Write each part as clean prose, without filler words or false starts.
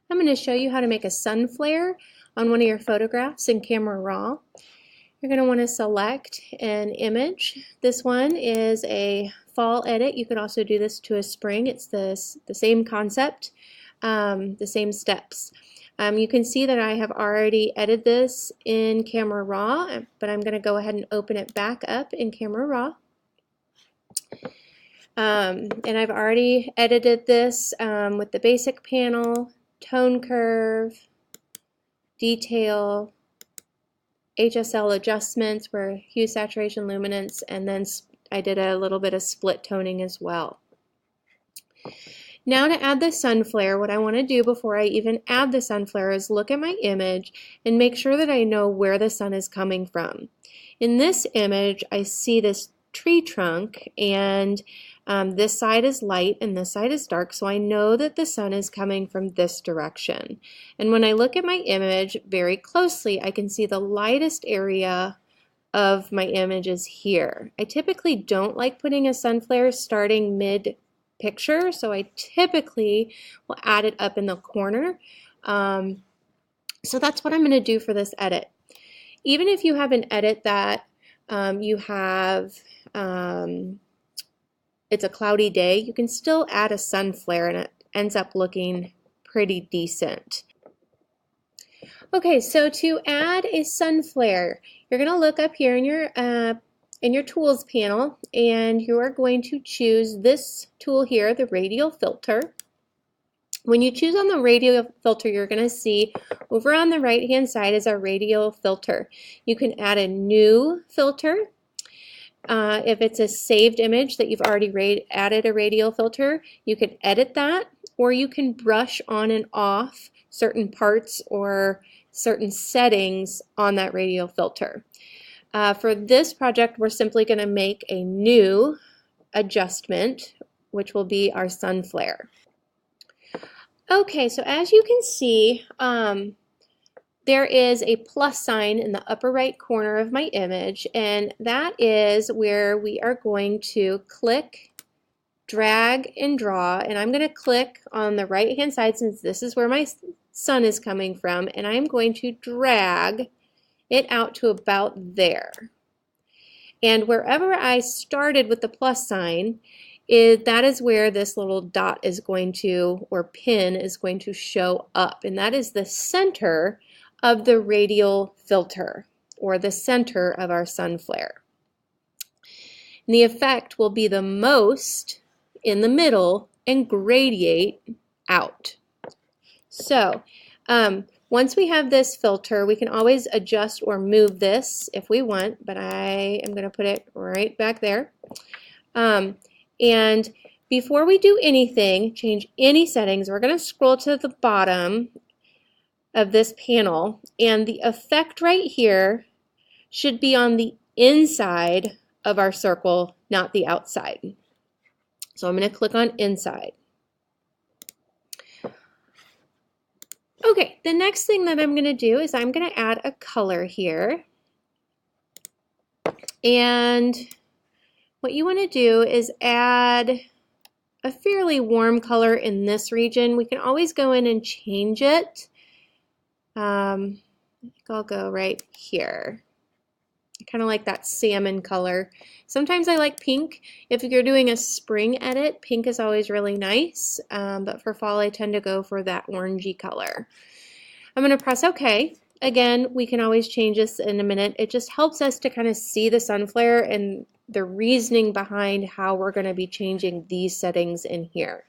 I'm going to show you how to make a sun flare on one of your photographs in Camera Raw. You're going to want to select an image. This one is a fall edit. You could also do this to a spring. It's the same concept, the same steps. You can see that I have already edited this in Camera Raw, but I'm going to go ahead and open it back up in Camera Raw. And I've already edited this with the basic panel, tone curve, detail, HSL adjustments for hue, saturation, luminance, and then I did a little bit of split toning as well. Now to add the sun flare, what I want to do before I even add the sun flare is look at my image and make sure that I know where the sun is coming from. In this image, I see this tree trunk, and this side is light and this side is dark, so I know that the sun is coming from this direction. And when I look at my image very closely, I can see the lightest area of my image is here. I typically don't like putting a sun flare starting mid-picture, so I typically will add it up in the corner. So that's what I'm going to do for this edit. Even if you have an edit that you have it's a cloudy day, you can still add a sun flare and it ends up looking pretty decent. Okay, so to add a sun flare, you're going to look up here in your tools panel, and you are going to choose this tool here, the radial filter. When you choose on the radial filter, you're going to see over on the right hand side is our radial filter. You can add a new filter. If it's a saved image that you've already added a radial filter, you can edit that, or you can brush on and off certain parts or certain settings on that radial filter. For this project, we're simply going to make a new adjustment, which will be our sun flare. Okay, so as you can see, there is a plus sign in the upper right corner of my image, and that is where we are going to click, drag, and draw. And I'm going to click on the right hand side, since this is where my sun is coming from, and I'm going to drag it out to about there. And wherever I started with the plus sign, that is where this little dot is going to, or pin is going to show up, and that is the center of the radial filter, or the center of our sun flare. And the effect will be the most in the middle and gradiate out. So once we have this filter, we can always adjust or move this if we want, but I am going to put it right back there. And before we do anything, change any settings, we're going to scroll to the bottom of this panel, and the effect right here should be on the inside of our circle, not the outside. So I'm going to click on inside. Okay, the next thing that I'm going to do is I'm going to add a color here. And what you want to do is add a fairly warm color in this region. We can always go in and change it. I think I'll go right here. I kind of like that salmon color. Sometimes I like pink. If you're doing a spring edit, pink is always really nice, but for fall I tend to go for that orangey color. I'm going to press OK. Again, we can always change this in a minute. It just helps us to kind of see the sun flare and the reasoning behind how we're going to be changing these settings in here.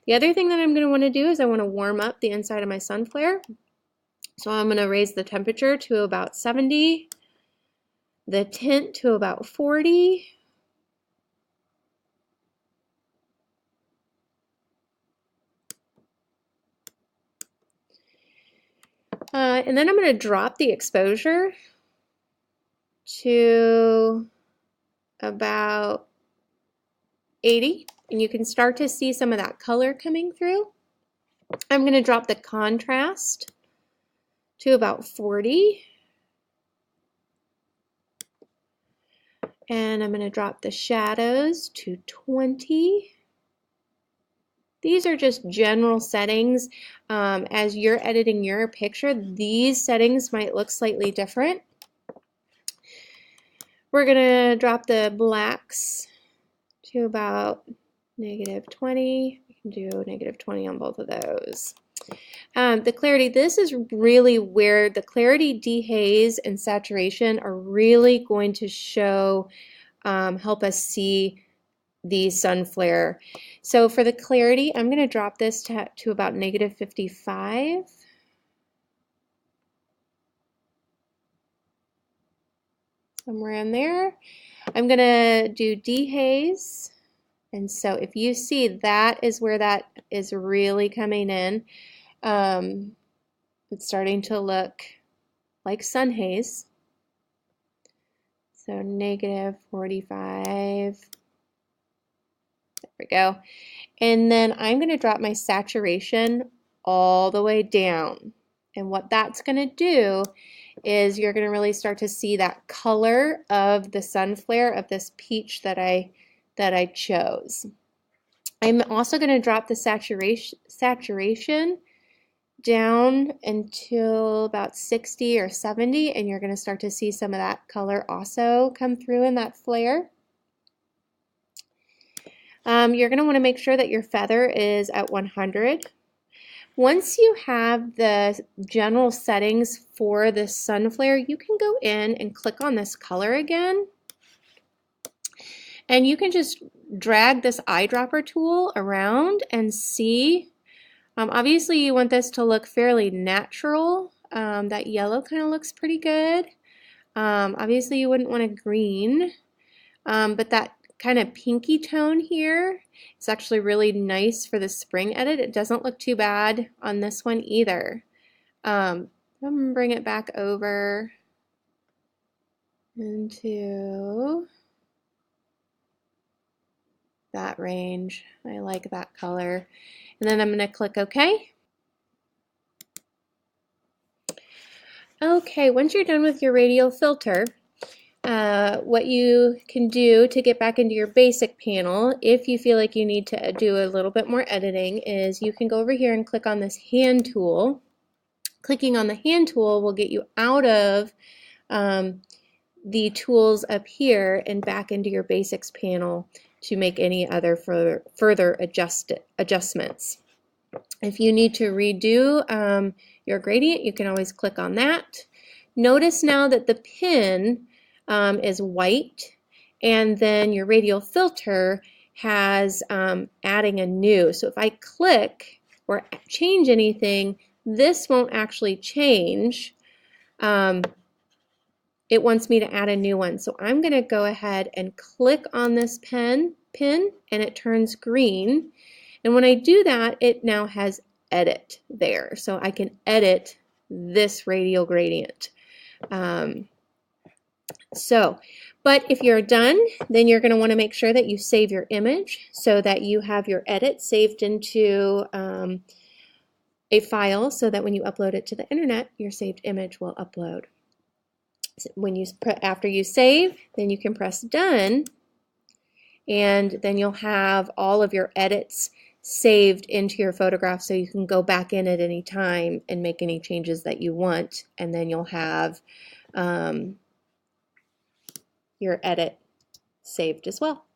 The other thing that I'm going to want to do is I want to warm up the inside of my sun flare. So I'm going to raise the temperature to about 70, the tint to about 40, and then I'm going to drop the exposure to about 80, and you can start to see some of that color coming through. I'm going to drop the contrast to about 40, and I'm going to drop the shadows to 20, These are just general settings. As you're editing your picture, these settings might look slightly different. We're going to drop the blacks to about -20. We can do -20 on both of those. The clarity, this is really where the clarity, dehaze, and saturation are really going to show, help us see the sun flare. So for the clarity, I'm going to drop this to about -55. Somewhere in there. I'm going to do dehaze. And so if you see, that is where that is really coming in. It's starting to look like sun haze. So -45. There we go. And then I'm going to drop my saturation all the way down. And what that's going to do is you're going to really start to see that color of the sun flare, of this peach that I chose. I'm also going to drop the saturation down until about 60 or 70, and you're going to start to see some of that color also come through in that flare. You're going to want to make sure that your feather is at 100. Once you have the general settings for the sun flare, you can go in and click on this color again. And you can just drag this eyedropper tool around and see. Obviously, you want this to look fairly natural. That yellow kind of looks pretty good. Obviously, you wouldn't want a green, but that kind of pinky tone here is actually really nice for the spring edit. It doesn't look too bad on this one either. I'm going to bring it back over into that range. I like that color. And then I'm going to click OK. Okay, once you're done with your radial filter, what you can do to get back into your basic panel, if you feel like you need to do a little bit more editing, is you can go over here and click on this hand tool. Clicking on the hand tool will get you out of the tools up here and back into your basics panel to make any other further adjustments. If you need to redo your gradient, you can always click on that. Notice now that the pin is white, and then your radial filter has adding a new. So if I click or change anything, this won't actually change. It wants me to add a new one. So I'm going to go ahead and click on this pin, and it turns green. And when I do that, it now has edit there. So I can edit this radial gradient. But if you're done, then you're going to want to make sure that you save your image so that you have your edit saved into a file, so that when you upload it to the internet, your saved image will upload. After you save, then you can press done, and then you'll have all of your edits saved into your photograph, so you can go back in at any time and make any changes that you want, and then you'll have your edit saved as well.